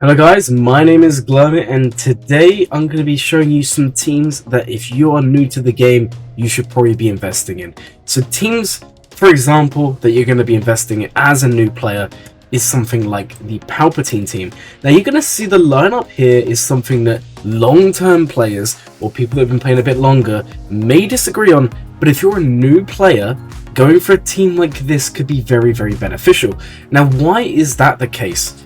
Hello guys, my name is Glurmit and today I'm going to be showing you some teams that if you are new to the game, you should probably be investing in. So teams, for example, that you're going to be investing in as a new player is something like the Padme Team. Now you're going to see the lineup here is something that long-term players or people that have been playing a bit longer may disagree on, but if you're a new player, going for a team like this could be very, very beneficial. Now why is that the case?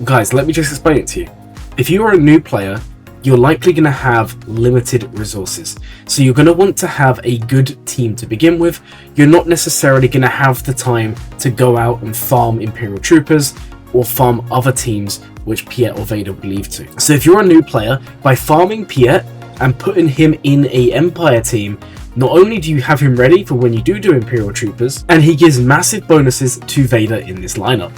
Guys, let me just explain it to you. If you are a new player, you're likely going to have limited resources. So you're going to want to have a good team to begin with. You're not necessarily going to have the time to go out and farm Imperial Troopers or farm other teams which Piet or Vader would leave to. So if you're a new player, by farming Piet and putting him in a Empire team, not only do you have him ready for when you do Imperial Troopers, and he gives massive bonuses to Vader in this lineup.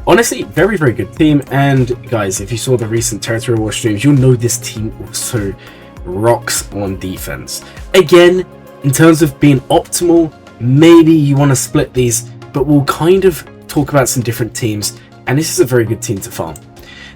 Honestly, very, very good team. And guys, if you saw the recent Territory War streams, you'll know this team also rocks on defense. Again, in terms of being optimal, maybe you want to split these, but we'll kind of talk about some different teams, and this is a very good team to farm.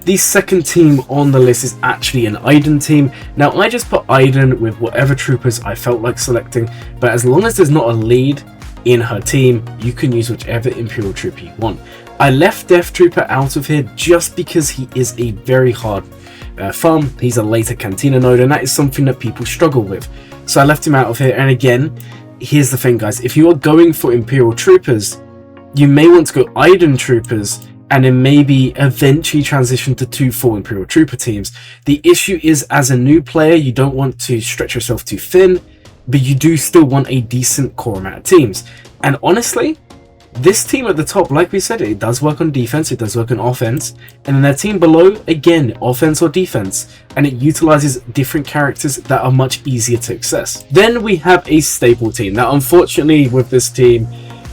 The second team on the list is actually an Iden team. Now, I just put Iden with whatever troopers I felt like selecting, but as long as there's not a lead in her team, you can use whichever Imperial trooper you want. I left Death Trooper out of here just because he is a very hard farm. He's a later Cantina node, and that is something that people struggle with. So I left him out of here. And again, here's the thing, guys. If you are going for Imperial Troopers, you may want to go Iden Troopers and then maybe eventually transition to 2 full Imperial Trooper teams. The issue is, as a new player, you don't want to stretch yourself too thin, but you do still want a decent core amount of teams. And honestly, this team at the top, like we said, it does work on defense, it does work on offense, and then their team below, again, offense or defense, and it utilizes different characters that are much easier to access. Then we have a staple team. Now, unfortunately, with this team,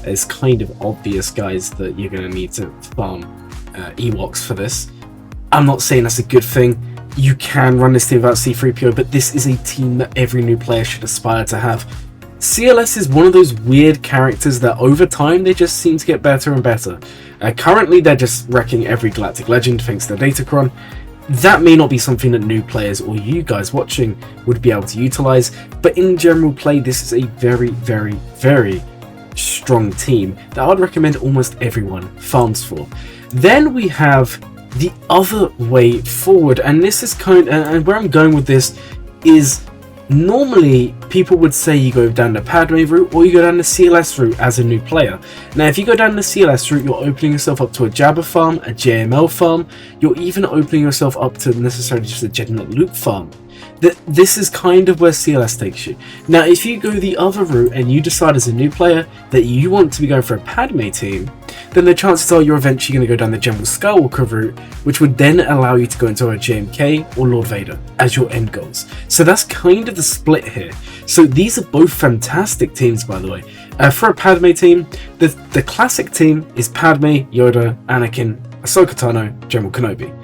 it's kind of obvious, guys, that you're going to need to farm Ewoks for this. I'm not saying that's a good thing. You can run this team without C-3PO, but this is a team that every new player should aspire to have. CLS is one of those weird characters that over time they just seem to get better and better. Currently they're just wrecking every Galactic Legend thanks to Datacron. That may not be something that new players or you guys watching would be able to utilize, but in general play this is a very, very, very strong team that I would recommend almost everyone farms for. Then we have the other way forward, and this is and where I'm going with this is, normally people would say you go down the Padme route or you go down the CLS route as a new player. Now if you go down the CLS route, you're opening yourself up to a Jabba farm, a JML farm, you're even opening yourself up to necessarily just a Jedi Knight Luke farm. This is kind of where CLS takes you. Now if you go the other route and you decide as a new player that you want to be going for a Padme team, then the chances are you're eventually going to go down the General Skywalker route, which would then allow you to go into a JMK or Lord Vader as your end goals. So that's kind of the split here. So these are both fantastic teams, by the way. For a Padme team, the classic team is Padme, Yoda, Anakin, Ahsoka Tano, General Kenobi.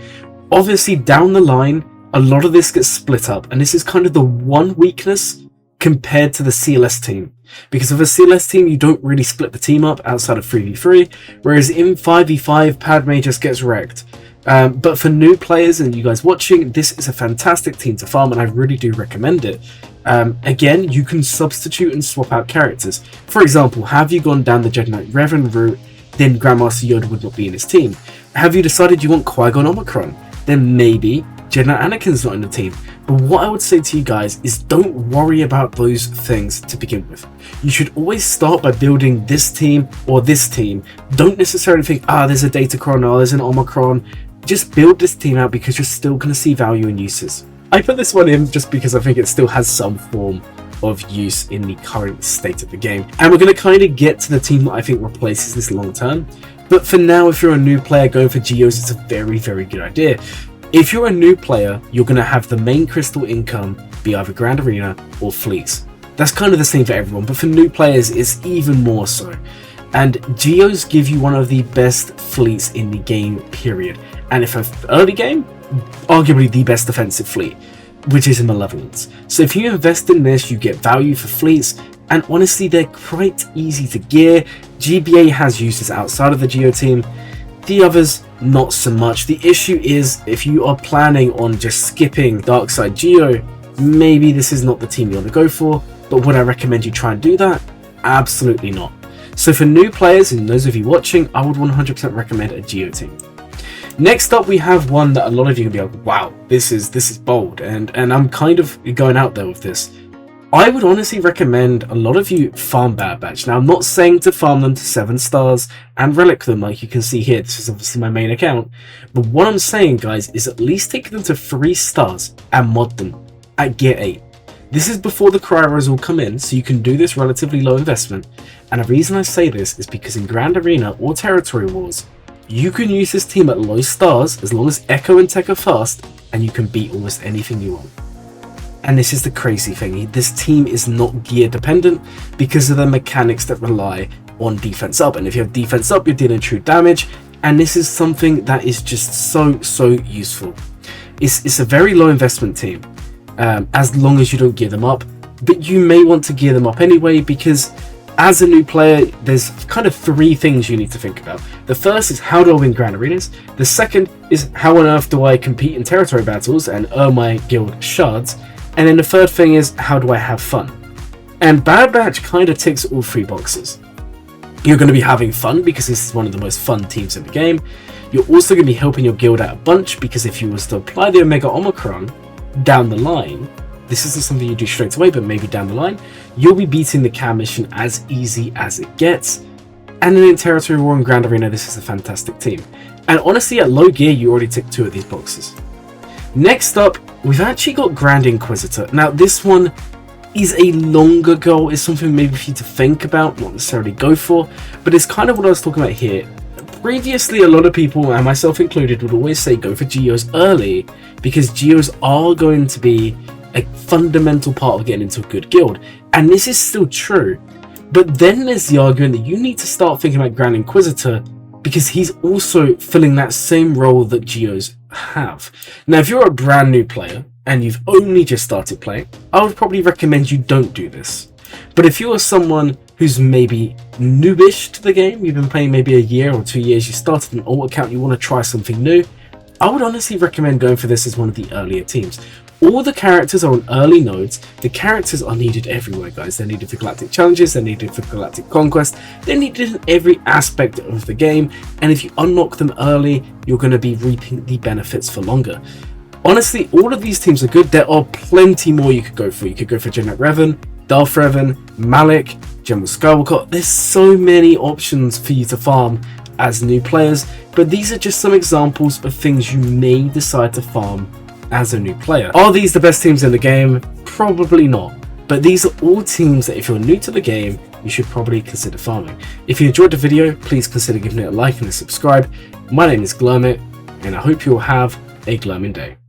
Obviously down the line, a lot of this gets split up, and this is kind of the one weakness compared to the CLS team. Because with a CLS team, you don't really split the team up outside of 3v3, whereas in 5v5, Padme just gets wrecked. But for new players and you guys watching, this is a fantastic team to farm, and I really do recommend it. Again, you can substitute and swap out characters. For example, have you gone down the Jedi Knight Revan route, then Grandmaster Yoda would not be in his team. Have you decided you want Qui-Gon Omicron? Then maybe Jedi Knight Anakin's not in the team. But what I would say to you guys is don't worry about those things to begin with. You should always start by building this team or this team. Don't necessarily think, there's a Datacron or there's an Omicron. Just build this team out because you're still going to see value in uses. I put this one in just because I think it still has some form of use in the current state of the game. And we're going to kind of get to the team that I think replaces this long term. But for now, if you're a new player going for Geos, it's a very, very good idea. If you're a new player, you're going to have the main crystal income be either Grand Arena or fleets. That's kind of the same for everyone, but for new players it's even more so. And Geos give you one of the best fleets in the game, period. And if an early game, arguably the best defensive fleet, which is in Malevolence. So if you invest in this, you get value for fleets, and honestly they're quite easy to gear. GBA has uses outside of the Geo Team. The others, not so much. The issue is if you are planning on just skipping Dark Side Geo, maybe this is not the team you want to go for. But would I recommend you try and do that? Absolutely not. So for new players and those of you watching, I would 100% recommend a Geo Team. Next up, we have one that a lot of you can be like, wow, this is bold, and I'm kind of going out there with this. I would honestly recommend a lot of you farm Bad Batch. Now, I'm not saying to farm them to 7 stars and relic them like you can see here. This is obviously my main account. But what I'm saying, guys, is at least take them to 3 stars and mod them at gear 8. This is before the cryoros will come in, so you can do this relatively low investment. And the reason I say this is because in Grand Arena or Territory Wars, you can use this team at low stars as long as Echo and Tech are fast, and you can beat almost anything you want. And this is the crazy thing, this team is not gear dependent because of the mechanics that rely on defense up. And if you have defense up, you're dealing true damage, and this is something that is just so useful. It's a very low investment team, as long as you don't gear them up, but you may want to gear them up anyway, because as a new player, there's kind of 3 things you need to think about. The first is, how do I win Grand Arenas? The second is, how on earth do I compete in territory battles and earn my guild shards? And then the third thing is, how do I have fun? And Bad Batch kind of ticks all 3 boxes. You're going to be having fun because this is one of the most fun teams in the game. You're also going to be helping your guild out a bunch, because if you was to apply the Omega Omicron down the line, this isn't something you do straight away, but maybe down the line, you'll be beating the cam mission as easy as it gets. And then in Territory War and Grand Arena, this is a fantastic team. And honestly, at low gear, you already tick 2 of these boxes. Next up, we've actually got Grand Inquisitor. Now, this one is a longer goal. It's something maybe for you to think about, not necessarily go for, but it's kind of what I was talking about here. Previously, a lot of people, and myself included, would always say go for Geos early, because Geos are going to be a fundamental part of getting into a good guild. And this is still true. But then there's the argument that you need to start thinking about Grand Inquisitor, because he's also filling that same role that Geos have. Now, if you're a brand new player and you've only just started playing, I would probably recommend you don't do this. But if you're someone who's maybe noobish to the game, you've been playing maybe a year or 2 years, you started an alt account, you want to try something new, I would honestly recommend going for this as one of the earlier teams. All the characters are on early nodes. The characters are needed everywhere, guys. They're needed for galactic challenges, they're needed for galactic conquest, they're needed in every aspect of the game, and if you unlock them early, you're going to be reaping the benefits for longer. Honestly, all of these teams are good. There are plenty more you could go for. You could go for General Revan, Darth Revan, Malik, General Skywalker. There's so many options for you to farm as new players, but these are just some examples of things you may decide to farm as a new player. Are these the best teams in the game? Probably not. But these are all teams that if you're new to the game, you should probably consider farming. If you enjoyed the video, please consider giving it a like and a subscribe. My name is Glurmit, and I hope you'll have a glurming day.